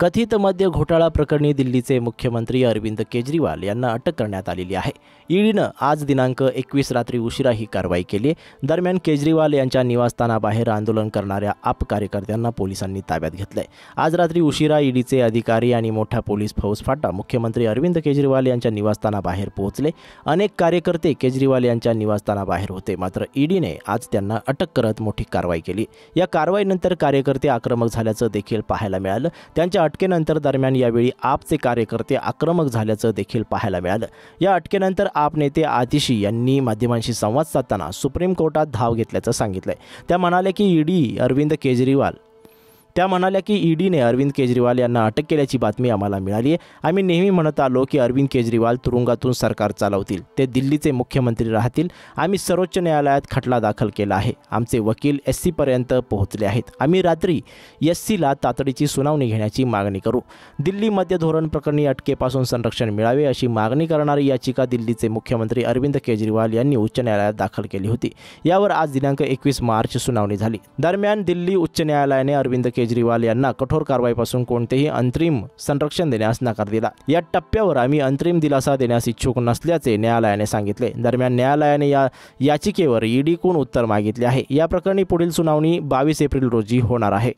कथित मद्य घोटाळा प्रकरणी दिल्लीचे मुख्यमंत्री अरविंद केजरीवाल यांना अटक करण्यात आलेली आहे। ईडीनं आज दिनांक 21 रात्री उशिरा ही कारवाई केली। दरम्यान केजरीवाल यांच्या निवासस्थानाबाहेर आंदोलन करणाऱ्या आप कार्यकर्त्यांना पोलिसांनी ताब्यात घेतलंय। आज रात्री उशिरा ईडीचे अधिकारी आणि मोठा पोलीस फौजफाटा मुख्यमंत्री अरविंद केजरीवाल यांच्या निवासस्थानाबाहेर पोहोचले। अनेक कार्यकर्ते केजरीवाल यांच्या निवासस्थानाबाहेर होते, मात्र ईडीने आज त्यांना अटक करत मोठी कारवाई केली। या कारवाईनंतर कार्यकर्ते आक्रमक झाल्याचं देखील पाहायला मिळालं। त्यांच्या अटकेनंतर दरम्यान यावेळी आपचे कार्यकर्ते आक्रमक झाल्याचं देखील पाहायला मिळालं। या अटकेनंतर आप नेते आतिशी यांनी माध्यमांशी संवाद साधताना सुप्रीम कोर्टात धाव घेतल्याचं सांगितलंय। त्या म्हणाले की ईडीने अरविंद केजरीवाल यांना अटक केल्याची बातमी आम्हाला मिळाली आहे। आम्ही नेहमी म्हणत आलो की अरविंद केजरीवाल तुरुंगातून सरकार चालवतील, ते दिल्लीचे मुख्यमंत्री राहतील। आम्ही सर्वोच्च न्यायालयात खटला दाखल केला आहे। आमचे वकील एससी पर्यंत पोहोचले आहेत। आम्ही रात्री एससीला तातडीची सुनावणी घेण्याची मागणी करू। दिल्ली मद्य धोरण प्रकरणी अटकेपासून संरक्षण मिळावे अशी मागणी करणारी याचिका दिल्लीचे मुख्यमंत्री अरविंद केजरीवाल यांनी उच्च न्यायालयात दाखल केली होती। यावर आज दिनांक 21 मार्च सुनावणी झाली। दरम्यान दिल्ली उच्च न्यायालयाने अरविंद केजरीवाल यांना कठोर कारवाईपासून कोणतेही अंतरिम संरक्षण देण्यास नकार दिला। या टप्प्यावर आम्ही अंतरिम दिलासा देण्यास इच्छुक नसल्याचे न्यायालयाने सांगितले। दरम्यान न्यायालयाने या याचिकेवर ईडीकडून उत्तर मागितले आहे। या प्रकरणी पुढील सुनावणी 22 एप्रिल रोजी होणार आहे।